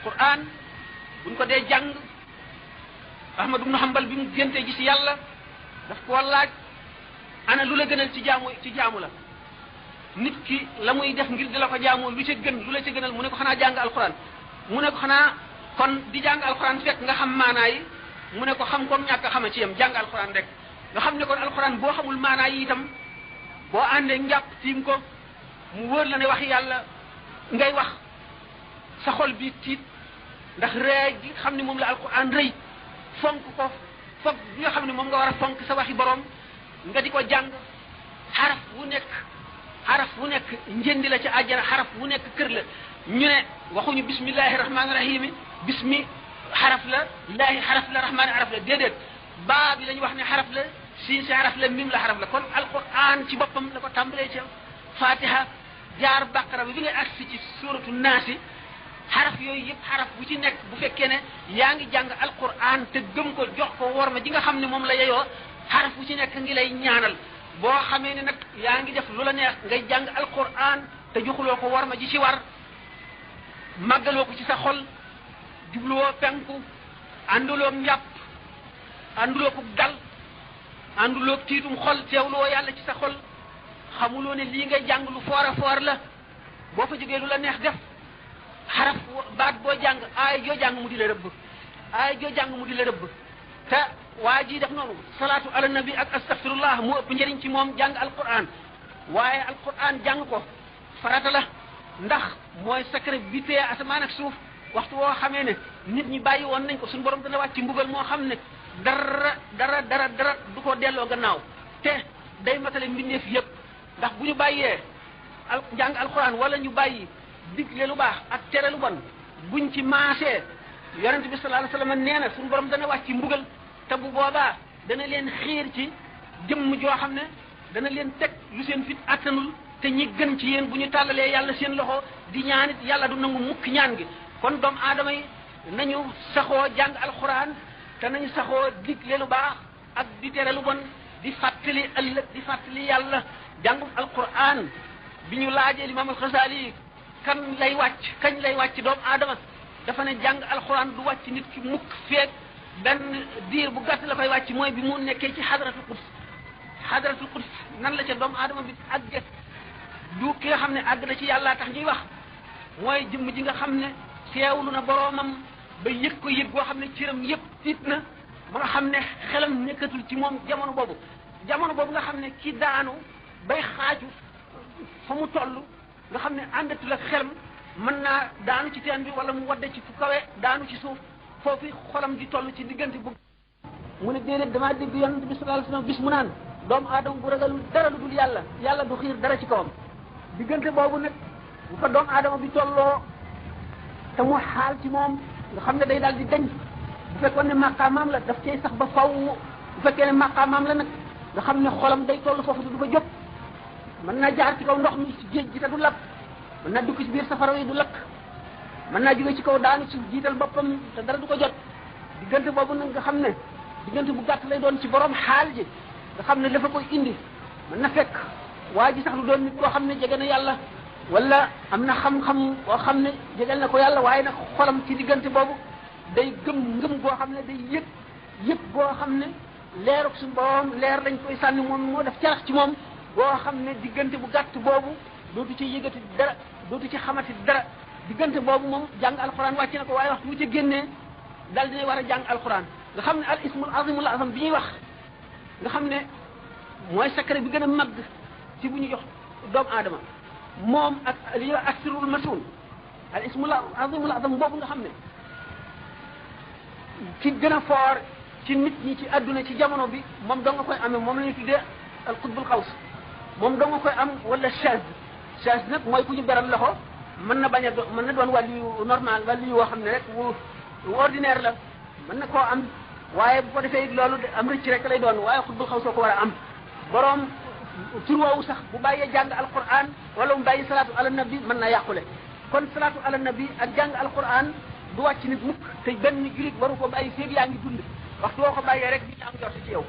alquran buñ ko dee jàng Ahmad ibn Hanbal bi mu géntee gis yàlla daf koo laaj ana lu la gënal ci jaamu la nit ki la muy def ngir di la ko jaamoo lu ca gën lu la ca gënal mu ne ko xanaa jàng alquran mu ne ko xanaa kon di jàng alquran fekk nga xam maanaa yi mu ne ko xam comme ñàkk a xama ci yam jàng alquran rek nga xam ne kon alquran boo xamul maanaa yi itam boo àndee njàpp tiim ko mu wóor la ne wax yàlla ngay wax sa xol bi tiit ndax ree gi xam ne moom la alquran rëy fonk ko foog bi nga xam ne moom nga war a fonk sa waxi borom nga di ko jàng xaraf wu nekk njëndi la ci àjjana xaraf wu nekk kër la ñu ne waxuñu bismillahi rahmaani rahim bismi xaraf la laahi xaraf la rahmaani xaraf la déedéet baa bi lañu wax ne xaraf la siin si xaraf la mim la xaraf la kon alquran ci boppam la ko tàmbalee ci fatiha jaar baqara bi ngay agsi ci suratu naasi xaraf yooyu yëpp xaraf bu ci nekk bu fekkee ne yaa ngi jàng alquran te gëm ko jox ko worma ji nga xam ne moom la yeyoo xaraf bu ci nekk ngi lay ñaanal boo xamee ne nag yaa ngi def lu la neex ngay jàng alquran te joxuloo ko worma ji ci war màggaloo ko ci sa xol jubluwoo penku ànduloo njàpp ànduloo ko dal ànduloo tiitum xol teewloo yàlla ci sa xol xamuloo ne lii ngay jàng lu foor a foor la boo fa jógee lu la neex def xaraf baat boo jàng aay joo jàng mu di la rëbb te waa ji def noonu salaatu ala nabi ak astaghfirullah mu ëpp njëriñ ci moom jàng alquran waaye alquran jàng ko farata la ndax mooy secret bi tee asamaan ak suuf waxtu woo xamee ne nit ñi bàyyi woon nañ ko suñu borom dana wàcc ci mbugal moo xam ne dara du ko delloo gannaaw te day matale mbindeef yëpp ndax bu ñu bàyyee jàng alquran wala ñu bàyyi digle lu baax ak tere lu bon buñ ci maasee yonent bi sallallahu alayhi wasallam nee na suñu borom dana wàcc ci mbugal te bu boobaa dana leen xiir ci jëmm joo xam ne dana leen teg lu seen fit attanul te ñi gën ci yéen bu ñu tàllalee yàlla seen loxo di ñaanit yàlla du nangu mukk ñaan gi kon doomu aadama yi nañu saxoo jàng alxuraan te nañu saxoo digle lu baax ak di tere lu bon di fàttali ëllëg di fàttali yàlla jàngum alxuraan bi ñu laajee Imaam al-Xasaali kañ lay wàcc doomu aadama dafa ne jàng alxuraan du wàcc nit ki mukk feeg benn diir bu gàtt la koy wàcc mooy bi mu nekkee ci xadratul quds nan la ca doomu aadama bi àgge du ki nga xam ne àgg na ci yàlla tax ñuy wax mooy jëmm ji nga xam ne teewlu na boroomam ba yëg ko yëg boo xam ne cëram yëpp tiit na ba nga xam ne xelam nekkatul ci moom jamono boobu nga xam ne ki daanu bay xaaju fa mu toll nga xam ne àndatul ak xelam mën naa daanu ci teen bi wala mu wadde ci fu kawe daanu ci suuf foofu xolam di toll ci diggante bu mu ne déedéet damaa dégg yonent bi sallallahu alayhi wasallam bis mu naan doomu aadama bu ragalul dara lu dul yàlla du xiir dara ci kawam diggante boobu nag bu fa doomu aadama bi tolloo te mu xaal ci moom nga xam ne day daal di dañ bu fekkoon ne maqaamaam la daf cay sax ba faw bu fekkee ne maqaamaam la nag nga xam ne xolam day toll foofu du ko jóg mën naa jaar ci kaw ndox mi ci géej gi te du lakk mën naa dugg ci biir safara yi du lakk mën naa jóge ci kaw daanu ci jiital boppam te dara du ko jot diggante boobu nag nga xam ne diggante bu gàtt lay doon ci borom xaal ji nga xam ne dafa koy indi mën na fekk waa ji sax lu doon nit koo xam ne jege na yàlla wala am na xam-xam boo xam ne jegal na ko yàlla waaye nag xolam ci diggante boobu day ngëm boo xam ne day yëg boo xam ne leeruk suñu borom leer lañ koy sànni moom moo def carax ci moom boo xam ne diggante bu gàtt boobu dootu ci yëgati dara dootu ci xamati dara diggante boobu moom jàng alxuraan wàcc na ko waaye waxtu bu ca génnee daal dinay war a jàng alxuraan nga xam ne al ismul azimul azam bi ñuy wax nga xam ne mooy secret bi gën a màgg ci bu ñu jox doomu aadama moom ak li ñuy wax ak sirrul masul al ismul azimul azam boobu nga xam ne ci gën a foor ci nit ñi ci adduna ci jamono bi moom doo nga koy amee moom la ñuy tuddee al qutbul xaws moom doo nga koy am wala chaz nag mooy ku ñu beral loxo mën na bañ a mën na doon wàllu yu normal wàllu yu woo xam ne rek wu ordinaire la mën na koo am waaye bu ko defee loolu am rëcc rek lay doon waaye xutbul xaw soo ko war a am borom tur woowu sax bu bàyyee jàng alquran wala mu bàyyi salaatu ala nabi mën naa yàqule kon salaatu ala nabi ak jàng alquran du wàcc nit mukk te benn julit waru ko bàyyi féeg yaa ngi dund waxtu woo ko bàyyee rek di am jot ci yow